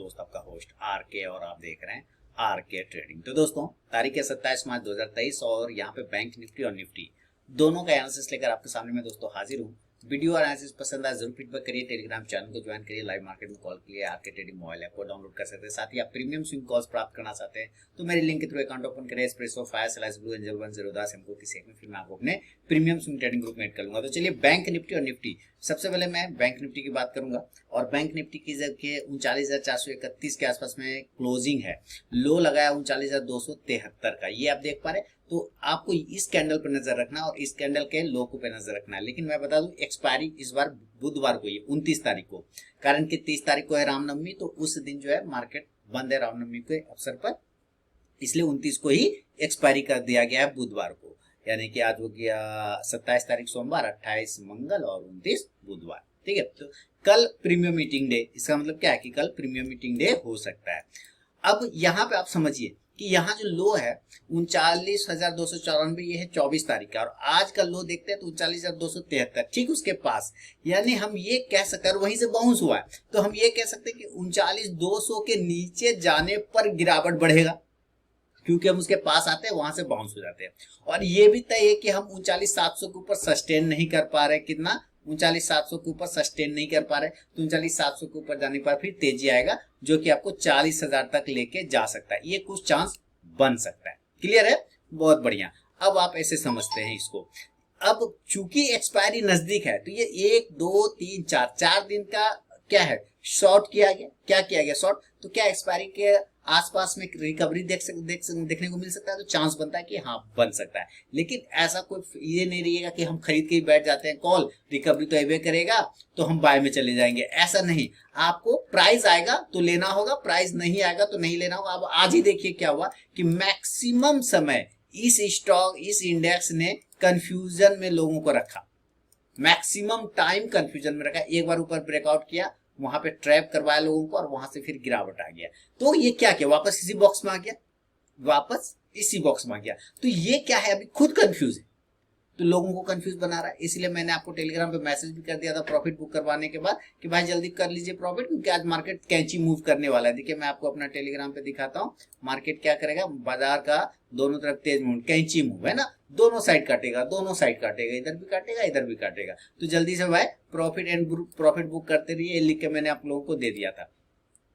दोस्त आपका host are के, और आप देख रहे हैं आर के ट्रेडिंग। तो दोस्तों तारीख है 27 मार्च 2023 और यहाँ पे बैंक निफ्टी और निफ्टी दोनों का एनालिसिस लेकर आपके सामने मैं दोस्तों हाजिर हूँ। वीडियो और एनालिसिस पसंद आए जरूर फीडबैक करिए। टेलीग्राम चैनल को ज्वाइन करिए। लाइव मार्केट में कॉल के लिए आर के ट्रेडिंग मोबाइल ऐप को डाउनलोड कर सकते हैं। साथ ही आप प्रीमियम स्विंग कॉल्स प्राप्त करना चाहते हैं तो मेरे लिंक के थ्रू अकाउंट ओपन करें। Espresso, fire, slice, blue angel, 1010 हमको किसी एक में, फिर मैं आपको अपने प्रीमियम स्विंग ट्रेडिंग ग्रुप में ऐड कर लूंगा। तो चलिए बैंक निफ्टी और निफ्टी, सबसे पहले मैं बैंक निफ्टी की बात करूंगा। और बैंक निफ्टी की जगह 39,431 के आसपास में क्लोजिंग है। लो लगाया 39,273 का, ये आप देख पा रहे। तो आपको इस कैंडल पर नजर रखना और इस कैंडल के लो पे नजर रखना है। लेकिन मैं बता दूं एक्सपायरी इस बार बुधवार को, ये 29 तारीख को, कारण कि 30 तारीख को है रामनवमी, तो उस दिन जो है मार्केट बंद है रामनवमी के अवसर पर, इसलिए 29 को ही एक्सपायरी कर दिया गया है बुधवार को। यानी कि आज हो गया 27 तारीख सोमवार, 28 मंगल और 29 बुधवार। ठीक है, तो कल प्रीमियम मीटिंग डे, इसका मतलब क्या है कि कल प्रीमियम मीटिंग डे हो सकता है। अब यहाँ पे आप समझिए कि यहाँ जो लो है 39,294, ये है 24 तारीख का, और आज का लो देखते हैं तो 39,273, ठीक उसके पास। यानी हम ये कह सकते हैं, वहीं से बाउंस हुआ है, तो हम ये कह सकते हैं कि 39,200 के नीचे जाने पर गिरावट बढ़ेगा, क्योंकि हम उसके पास आते हैं वहां से बाउंस हो जाते हैं। और ये भी तय है कि हम 39,700 के ऊपर सस्टेन नहीं कर पा रहे। कितना? 39,700 के ऊपर सस्टेन नहीं कर पा रहे, तो 39,700 के ऊपर जाने पर फिर तेजी आएगा, जो कि आपको 40,000 तक लेके जा सकता है। ये कुछ चांस बन सकता है। क्लियर है? बहुत बढ़िया। अब आप ऐसे समझते हैं इसको। अब चूंकि एक्सपायरी नजदीक है, तो ये 1 2 3 4 दिन का क्या है, शॉर्ट किया गया। क्या किया गया? शॉर्ट। तो क्या एक्सपायरी के आसपास में रिकवरी देखने को मिल सकता है? तो चांस बनता है कि हाँ बन सकता है। लेकिन ऐसा कोई ये नहीं रहेगा कि हम खरीद के ही बैठ जाते हैं, कॉल रिकवरी तो एवे करेगा तो हम बाय में चले जाएंगे, ऐसा नहीं। आपको प्राइस आएगा तो लेना होगा, प्राइस नहीं आएगा तो नहीं लेना होगा। अब आज ही देखिए क्या हुआ कि मैक्सिमम समय इस स्टॉक, इस इंडेक्स ने कंफ्यूजन में लोगों को रखा, मैक्सिमम टाइम कंफ्यूजन में रखा। एक बार ऊपर ब्रेकआउट किया, वहां पे ट्रैप करवाया लोगों को, और वहां से फिर गिरावट आ गया। तो ये क्या किया? वापस इसी बॉक्स में आ गया, वापस इसी बॉक्स में आ गया। तो ये क्या है? अभी खुद कंफ्यूज है, तो लोगों को कंफ्यूज बना रहा है। इसलिए मैंने आपको टेलीग्राम पे मैसेज भी कर दिया था प्रॉफिट बुक करवाने के बाद कि भाई जल्दी कर लीजिए प्रॉफिट, क्योंकि आज मार्केट कैंची मूव करने वाला है। देखिए मैं आपको अपना टेलीग्राम पे दिखाता हूँ, मार्केट क्या करेगा। बाजार का दोनों तरफ तेज मूव, कैंची मूव है ना, दोनों साइड काटेगा, दोनों साइड काटेगा, इधर भी काटेगा, इधर भी काटेगा। तो जल्दी से भाई प्रॉफिट बुक करते रहिए, लिख के मैंने आप लोगों को दे दिया था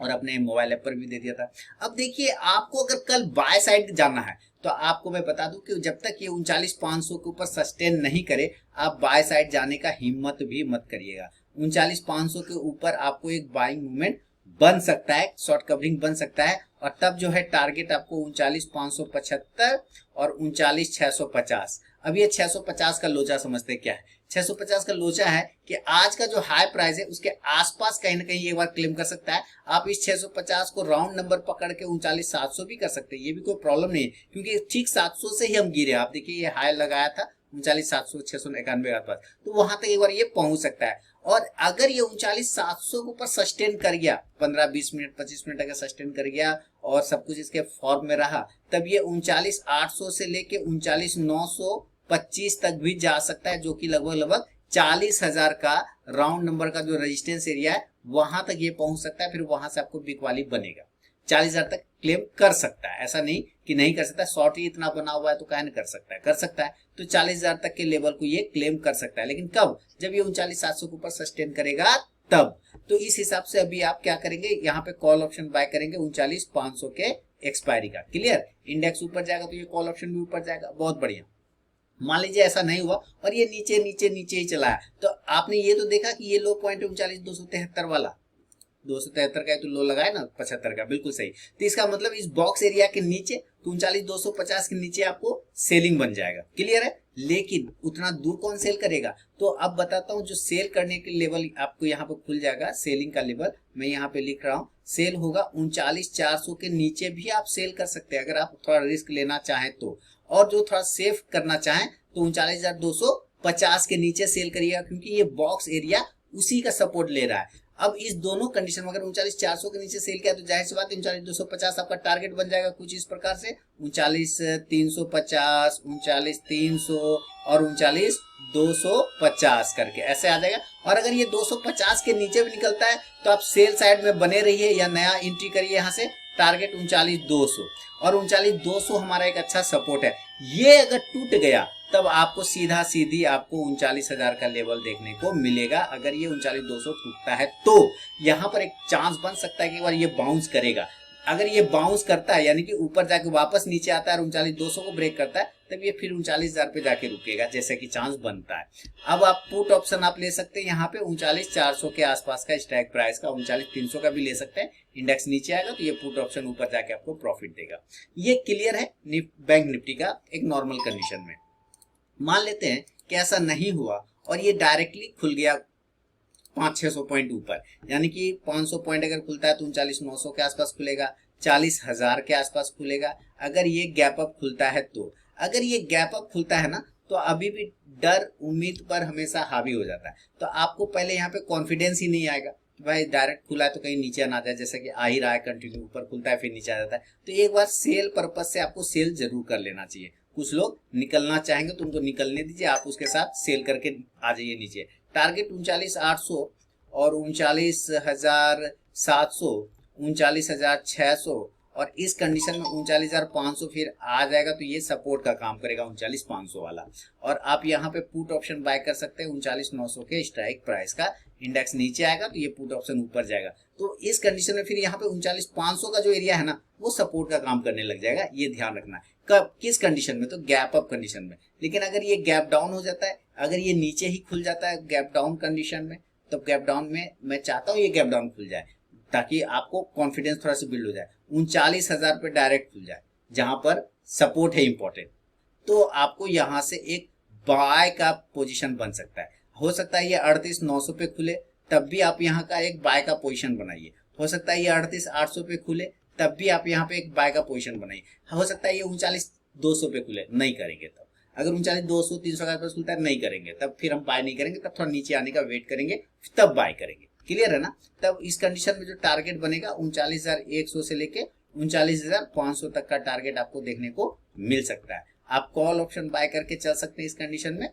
और अपने मोबाइल ऐप पर भी दे दिया था। अब देखिए, आपको अगर कल बाय साइड जाना है तो आपको मैं बता दूं कि जब तक ये 39,500 के ऊपर सस्टेन नहीं करे, आप बाय साइड जाने का हिम्मत भी मत करिएगा। 39,500 के ऊपर आपको एक बाइंग मूवमेंट बन सकता है, शॉर्ट कवरिंग बन सकता है, और तब जो है टारगेट आपको 39,575 और 39,650। अब ये 650 का लोचा समझते क्या है? 650 का लोचा है कि आज का जो हाई प्राइस है उसके आसपास कहीं ना कहीं एक बार क्लेम कर सकता है। आप इस 650 को राउंड नंबर पकड़ के 39,700 भी कर सकते हैं, ये भी कोई प्रॉब्लम नहीं है, क्योंकि ठीक 700 से ही हम गिरे। आप देखिए ये हाई लगाया था 39,700, 691 के आसपास, तो वहां तक एक बार ये पहुंच सकता है। और अगर ये 39,700 के ऊपर सस्टेन कर गया, 15-20 मिनट 25 मिनट अगर सस्टेन कर गया और सब कुछ इसके फॉर्म में रहा, तब ये 39,800 से लेके 39,925 तक भी जा सकता है, जो कि लगभग 40,000 का राउंड नंबर का जो रेजिस्टेंस एरिया है वहां तक ये पहुंच सकता है। फिर वहां से आपको बिग वाली बनेगा, 40,000 तक क्लेम कर सकता है। ऐसा नहीं कि नहीं कर सकता, शॉर्ट ही इतना बना हुआ है तो कहीं नहीं कर सकता है, कर सकता है। तो 40,000 तक के लेवल को ये क्लेम कर सकता है, लेकिन कब? जब ये 39,700 के ऊपर सस्टेन करेगा तब। तो इस हिसाब से अभी आप क्या करेंगे, यहाँ पे कॉल ऑप्शन बाय करेंगे 39,500 के एक्सपायरी का। क्लियर? इंडेक्स ऊपर जाएगा तो ये कॉल ऑप्शन भी ऊपर जाएगा। बहुत बढ़िया। मान लीजिए ऐसा नहीं हुआ और ये नीचे नीचे नीचे ही चला है, तो आपने ये तो देखा कि ये लो पॉइंट है 39,273 वाला, 273 का तो लो लगा है ना, 75 का, बिल्कुल सही। तो इसका मतलब इस बॉक्स एरिया के नीचे 39,250 के नीचे आपको सेलिंग बन जाएगा। क्लियर है? लेकिन उतना दूर कौन सेल करेगा? तो अब बताता हूं, जो सेल करने के लेवल आपको यहाँ पे खुल जाएगा, सेलिंग का लेवल मैं यहाँ पे लिख रहा हूँ। सेल होगा 39,400 के नीचे भी आप सेल कर सकते हैं, अगर आप थोड़ा रिस्क लेना चाहें तो। और जो थोड़ा सेफ करना चाहें तो 39,250 के नीचे सेल करिएगा, क्योंकि ये बॉक्स एरिया उसी का सपोर्ट ले रहा है। अब इस दोनों कंडीशन में अगर 39,400 के नीचे सेल किया तो जाहिर सी बात है 39,250 आपका टारगेट बन जाएगा कुछ इस प्रकार से, 39,350, 39,300 और 250 करके ऐसे आ जाएगा। और अगर ये 250 के नीचे भी निकलता है तो आप सेल साइड में बने रहिए या नया एंट्री करिए यहाँ से। टारगेट 39,200 और 39,200 हमारा एक अच्छा सपोर्ट है। ये अगर टूट गया तब आपको सीधा सीधी आपको 39,000 का लेवल देखने को मिलेगा। अगर ये 39,200 टूटता है तो यहाँ पर एक चांस बन सकता है कि एक बार ये बाउंस करेगा। अगर ये बाउंस करता है यानी कि ऊपर जाके वापस नीचे आता है और 39,200 को ब्रेक करता है तब ये फिर 39,000 पे जाके रुकेगा, जैसे कि चांस बनता है। अब आप पुट ऑप्शन आप ले सकते हैं यहाँ पे 39,400 के आसपास का स्ट्राइक प्राइस का, 39,300 का भी ले सकते हैं। इंडेक्स नीचे आएगा तो ये पुट ऑप्शन ऊपर जाके आपको प्रॉफिट देगा। ये क्लियर है बैंक निफ्टी का एक नॉर्मल कंडीशन में। मान लेते हैं कि ऐसा नहीं हुआ और ये डायरेक्टली खुल गया 500-600 पॉइंट ऊपर, यानी कि 500 पॉइंट अगर खुलता है तो 39,900 के आसपास खुलेगा, 40,000 के आसपास खुलेगा। अगर ये गैप अप खुलता है तो अगर ये गैप अप खुलता है ना तो अभी भी डर उम्मीद पर हमेशा हावी हो जाता है। तो आपको पहले यहाँ पे कॉन्फिडेंस ही नहीं आएगा कि भाई डायरेक्ट खुला है तो कहीं नीचे ना जाए, जैसा कि आ ही रहा है कंटिन्यू, ऊपर खुलता है फिर नीचे आ जाता है। तो एक बार सेल पर्पज से आपको सेल जरूर कर लेना चाहिए। कुछ लोग निकलना चाहेंगे तो उनको निकलने दीजिए, आप उसके साथ सेल करके आ जाइए नीचे। टारगेट 39,800 और 39,700, 39,600 और इस कंडीशन में 39,500 फिर आ जाएगा तो ये सपोर्ट का काम करेगा 39,500 वाला। और आप यहाँ पे पुट ऑप्शन बाय कर सकते हैं 39,900 के स्ट्राइक प्राइस का। इंडेक्स नीचे आएगा तो ये पुट ऑप्शन ऊपर जाएगा। तो इस कंडीशन में फिर यहाँ पे 39,500 का जो एरिया है ना वो सपोर्ट का काम करने लग जाएगा। ये ध्यान रखना है। कब, किस कंडीशन में? तो गैप अप कंडीशन में। लेकिन अगर ये गैप डाउन हो जाता है, अगर ये नीचे ही खुल जाता है गैप डाउन कंडीशन में, तो गैप डाउन में मैं चाहता हूँ ये गैप डाउन खुल जाए ताकि आपको कॉन्फिडेंस थोड़ा सा बिल्ड हो जाए, 39,000 पे डायरेक्ट खुल जाए जहां पर सपोर्ट है इंपॉर्टेंट, तो आपको यहां से एक बाय का पोजीशन बन सकता है। हो सकता है ये 38,900 पे खुले तब भी आप यहाँ का एक बाय का पोजीशन बनाइए। हो सकता है ये 38,800 पे खुले तब भी आप यहाँ पे एक बाय का पोजीशन बनाइए। हो सकता है ये 39,200 पे खुले, नहीं करेंगे तब। अगर 39,200 300 का खुलता है नहीं करेंगे तब, फिर हम बाय नहीं करेंगे, तब थोड़ा नीचे आने का वेट करेंगे तब बाय करेंगे। क्लियर है ना? तब इस कंडीशन में जो टारगेट बनेगा 39,100 से लेके 39,500 तक का टारगेट आपको देखने को मिल सकता है। आप कॉल ऑप्शन बाय करके चल सकते हैं इस कंडीशन में।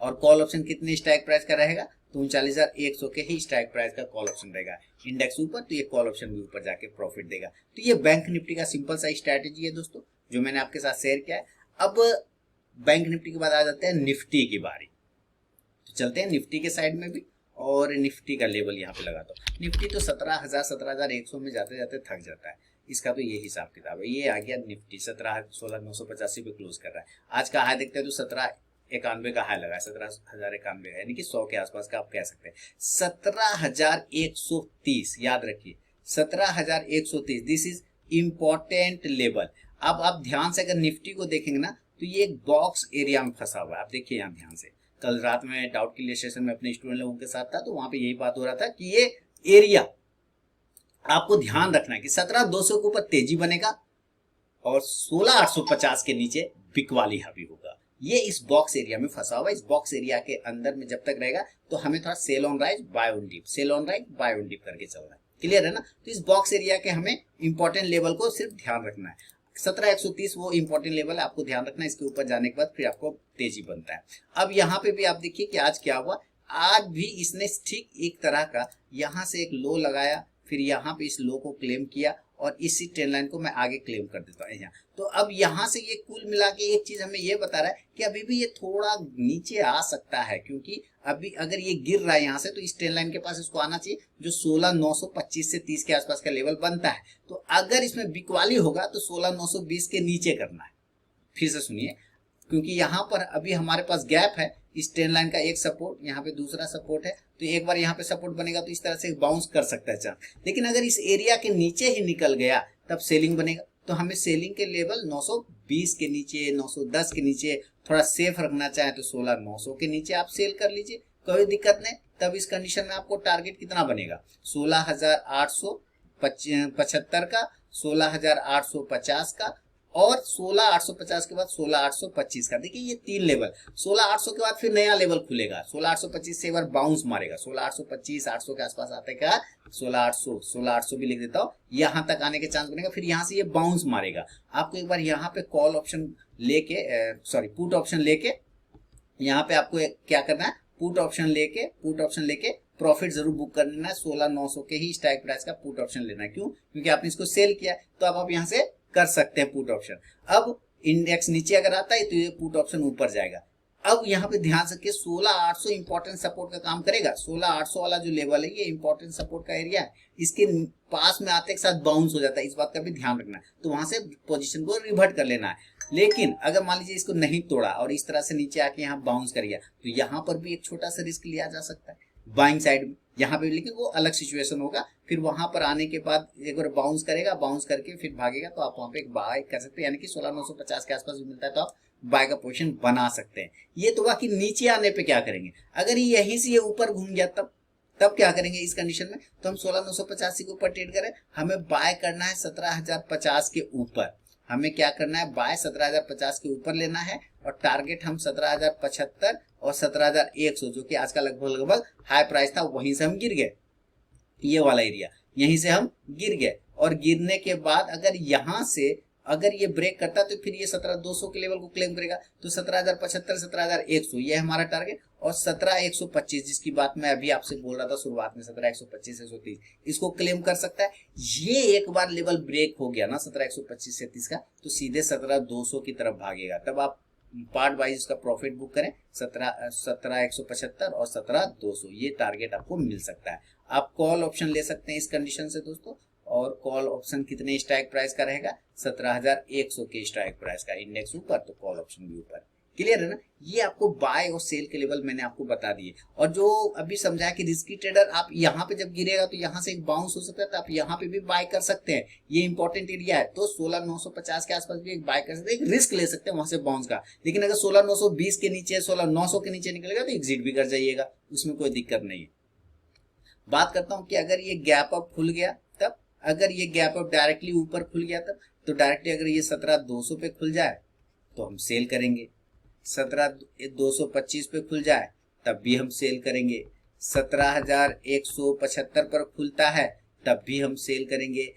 और कॉल ऑप्शन कितने स्ट्राइक प्राइस का रहेगा? तो 39,100 के ही स्ट्राइक प्राइस का कॉल ऑप्शन रहेगा। इंडेक्स ऊपर तो ये कॉल ऑप्शन भी ऊपर जाके प्रॉफिट देगा। तो ये बैंक निफ्टी का सिंपल सा स्ट्रैटेजी है दोस्तों, जो मैंने आपके साथ शेयर किया है। अब बैंक निफ्टी के बाद आ जाते हैं निफ्टी की बारी। तो चलते हैं निफ्टी के साइड में भी, और निफ्टी का लेवल यहाँ पे लगाता हूँ। निफ्टी तो 17,000 17,100 में जाते जाते थक जाता है। इसका तो ये हिसाब किताब है। ये आ गया निफ्टी 16,985 पे क्लोज कर रहा है। आज का हाई देखते हैं तो 1791 का हाई लगा है, 17,091 यानी कि 100 के आसपास का आप कह सकते हैं। 17,130 याद रखिए, 17,130 दिस इज इम्पोर्टेंट लेवल। अब आप ध्यान से अगर निफ्टी को देखेंगे ना तो ये एक बॉक्स एरिया में फंसा हुआ है। आप देखिए यहाँ ध्यान से, कल रात में डाउट क्लियर सेशन में अपने स्टूडेंट लोगों के साथ था तो वहां पे यही बात हो रहा था कि ये एरिया आपको ध्यान रखना है कि 17,200 के ऊपर तेजी बनेगा और 16,850 के नीचे बिकवाली हावी होगा। ये इस बॉक्स एरिया में फंसा हुआ है। इस बॉक्स एरिया के अंदर में जब तक रहेगा तो हमें थोड़ा sell on rise buy on dip, sell on rise buy on dip करके चलना है। क्लियर है ना? तो इस बॉक्स एरिया के हमें इंपॉर्टेंट लेवल को सिर्फ ध्यान रखना है। 17,130 वो इंपॉर्टेंट लेवल है, आपको ध्यान रखना है। इसके ऊपर जाने के बाद फिर आपको तेजी बनता है। अब यहाँ पे भी आप देखिए कि आज क्या हुआ। आज भी इसने ठीक एक तरह का यहाँ से एक लो लगाया, फिर यहाँ पे इस लो को क्लेम किया और इसी ट्रेंड लाइन को मैं आगे क्लेम कर देता हूँ यहाँ। तो अब यहाँ से ये कुल मिला के एक चीज हमें ये बता रहा है कि अभी भी ये थोड़ा नीचे आ सकता है, क्योंकि अभी अगर ये गिर रहा है यहाँ से तो इस ट्रेंड लाइन के पास इसको आना चाहिए जो 16,925 से 30 के आसपास का लेवल बनता है। तो अगर इसमें बिकवाली होगा तो 16,920 के नीचे करना है। फिर से सुनिए, क्योंकि यहाँ पर अभी हमारे पास गैप है, इस ट्रेंड लाइन का एक सपोर्ट, यहाँ पे दूसरा सपोर्ट है, तो एक बार यहाँ पे सपोर्ट बनेगा तो इस तरह से बाउंस कर सकता है चार्ट। लेकिन अगर इस एरिया के नीचे ही निकल गया तब सेलिंग बनेगा। तो हमें सेलिंग के लेवल 920 के नीचे, 910 के नीचे थोड़ा सेफ रखना चाहे तो 16,900 के नीचे आप सेल कर लीजिए, कोई दिक्कत नहीं। तब इस कंडीशन में आपको टारगेट कितना बनेगा? 16,875 का, 16,850 का और 16,850 के बाद 16,825 का। देखिए ये तीन लेवल, 16,800 के बाद फिर नया लेवल खुलेगा, 16,825 से एक बार बाउंस मारेगा, 16,825 800 के आसपास आते का 16,800 भी लिख देता हूँ, यहां तक आने के चांस बनेगा। फिर यहां से ये बाउंस मारेगा। आपको एक बार यहाँ पे कॉल ऑप्शन लेके पुट ऑप्शन लेके यहाँ पे आपको क्या करना है, पुट ऑप्शन लेके प्रॉफिट जरूर बुक कर लेना है। 16,900 के ही स्ट्राइक प्राइस का पुट ऑप्शन लेना है। क्यों? क्योंकि आपने इसको सेल किया, तो अब आप यहाँ से कर सकते हैं पुट ऑप्शन। अब इंडेक्स नीचे अगर आता है तो ये पुट ऑप्शन ऊपर जाएगा। अब यहाँ पे ध्यान रखिए 16,800 इंपॉर्टेंट सपोर्ट का काम करेगा। 16,800 वाला जो लेवल है ये इंपॉर्टेंट सपोर्ट का एरिया है, इसके पास में आते के साथ बाउंस हो जाता है, इस बात का भी ध्यान रखना है। तो वहां से पोजीशन को रिवर्ट कर लेना है। लेकिन अगर मान लीजिए इसको नहीं तोड़ा और इस तरह से नीचे आके यहाँ बाउंस कर गया, तो यहाँ पर भी एक छोटा सा रिस्क लिया जा सकता है बाइंग साइड में यहाँ पे, लेकिन वो अलग सिचुएशन होगा। फिर वहां पर आने के बाद एक बार बाउंस करेगा, बाउंस करके फिर भागेगा, तो आप वहां पे एक बाय कर सकते हैं, यानी कि 16,950 के आसपास भी मिलता है तो आप बाय का पोजीशन बना सकते हैं। ये तो बाकी नीचे आने पे क्या करेंगे, अगर ये यहीं से ये ऊपर घूम गया तब क्या करेंगे इस कंडीशन में, तो हम 16,985 के ऊपर ट्रेड करें, हमें बाय करना है 17,050 के ऊपर। हमें क्या करना है, बाय 17,050 के ऊपर लेना है, और टारगेट हम 17,075 और 17,100 जो कि आज का लगभग हाई प्राइस था, वहीं से हम गिर गए। ये वाला एरिया यहीं से हम गिर गए, और गिरने के बाद अगर ये ब्रेक करता तो फिर ये 17,200 के लेवल को क्लेम करेगा। तो 17,075 17,100 ये हमारा टारगेट, और 17,125 जिसकी बात मैं अभी आपसे बोल रहा था शुरुआत में, 17,125 130 इसको क्लेम कर सकता है। ये एक बार लेवल ब्रेक हो गया ना 17,125 से 30 का, तो सीधे 17,200 की तरफ भागेगा। तब आप पार्ट वाइज उसका प्रॉफिट बुक करें, 17,175 और 17,200 ये टारगेट आपको मिल सकता है। आप कॉल ऑप्शन ले सकते हैं इस कंडीशन से दोस्तों, और कॉल ऑप्शन कितने स्ट्राइक प्राइस का रहेगा, 17,100 के स्ट्राइक प्राइस का, इंडेक्स ऊपर तो कॉल ऑप्शन भी ऊपर। क्लियर है ना? ये आपको बाय और सेल के लेवल मैंने आपको बता दिए। और जो अभी समझाया कि रिस्की ट्रेडर आप यहाँ पे जब गिरेगा तो यहाँ से एक बाउंस हो सकता है, तो आप यहाँ पे भी बाय कर सकते हैं, ये इंपॉर्टेंट एरिया है। तो 16,950 के आसपास भी एक बाय कर सकते हैं, एक रिस्क ले सकते हैं वहां से बाउंस का। लेकिन अगर 16,920 के नीचे 16,900 के नीचे निकलेगा तो एग्जिट भी कर जाइएगा, उसमें कोई दिक्कत नहीं है। बात करता हूँ कि अगर ये गैप अप खुल गया तब, अगर ये गैप अप डायरेक्टली ऊपर खुल गया तब, तो डायरेक्टली अगर ये 17,200 पे खुल जाए तो हम सेल करेंगे, 17,225 पे खुल जाए तब भी हम सेल करेंगे, 17,175 पर खुलता है तब भी हम सेल करेंगे।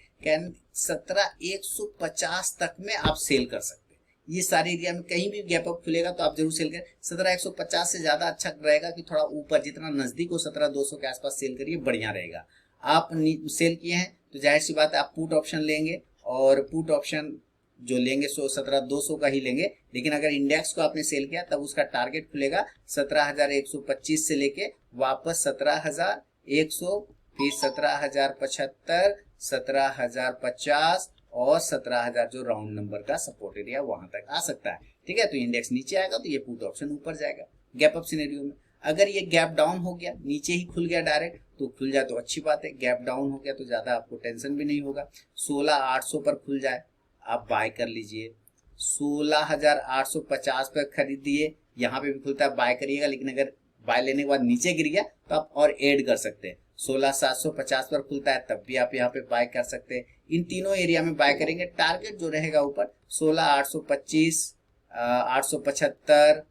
17,150 तक में आप सेल कर सकते हैं। ये सारे एरिया में कहीं भी गैप अप खुलेगा तो आप जरूर सेल करें। 17,150 से ज्यादा अच्छा रहेगा कि थोड़ा ऊपर, जितना नजदीक हो 17,200 के आसपास सेल करिए, बढ़िया रहेगा। आप सेल किए हैं तो जाहिर सी बात है आप पुट ऑप्शन लेंगे, और पुट ऑप्शन जो लेंगे 17,200 का ही लेंगे। लेकिन अगर इंडेक्स को आपने सेल किया तब उसका टारगेट खुलेगा 17,125 से लेके वापस 17,100, फिर 17,075, 17,050 और 17,000 जो राउंड नंबर का सपोर्ट एरिया वहां तक आ सकता है। ठीक है, तो इंडेक्स नीचे आएगा तो ये पुट ऑप्शन ऊपर जाएगा। गैप अप सिनेरियो में अगर ये गैप डाउन हो गया, नीचे ही खुल गया डायरेक्ट, तो खुल जाए तो अच्छी बात है। गैप डाउन हो गया तो ज्यादा आपको टेंशन भी नहीं होगा। 16,800 पर खुल जाए आप बाय कर लीजिए, 16,850 पर खरीदिए, यहाँ पे भी खुलता है बाय करिएगा। लेकिन अगर बाय लेने के बाद नीचे गिर गया तो आप और ऐड कर सकते हैं। 16,750 पर खुलता है तब भी आप यहाँ पे बाय कर सकते हैं। इन तीनों एरिया में बाय करेंगे। टारगेट जो रहेगा ऊपर 16,825, 875,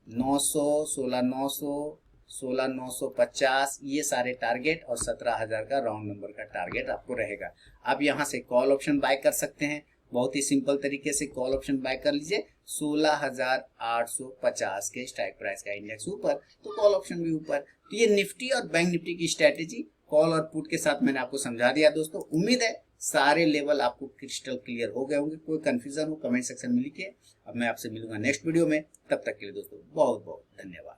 900, 16,900, 16,950 ये सारे टारगेट, और 17,000 का राउंड नंबर का टारगेट आपको रहेगा। आप यहाँ से कॉल ऑप्शन बाय कर सकते हैं, बहुत ही सिंपल तरीके से कॉल ऑप्शन बाय कर लीजिए। 16,850 के स्ट्राइक प्राइस का इंडेक्स ऊपर तो कॉल ऑप्शन भी ऊपर। तो ये निफ्टी और बैंक निफ्टी की स्ट्रेटेजी कॉल और पुट के साथ मैंने आपको समझा दिया दोस्तों। उम्मीद है सारे लेवल आपको क्रिस्टल क्लियर हो गए होंगे। कोई कंफ्यूजन हो कमेंट सेक्शन में लिखिए। अब मैं आपसे मिलूंगा नेक्स्ट वीडियो में, तब तक के लिए दोस्तों बहुत बहुत धन्यवाद।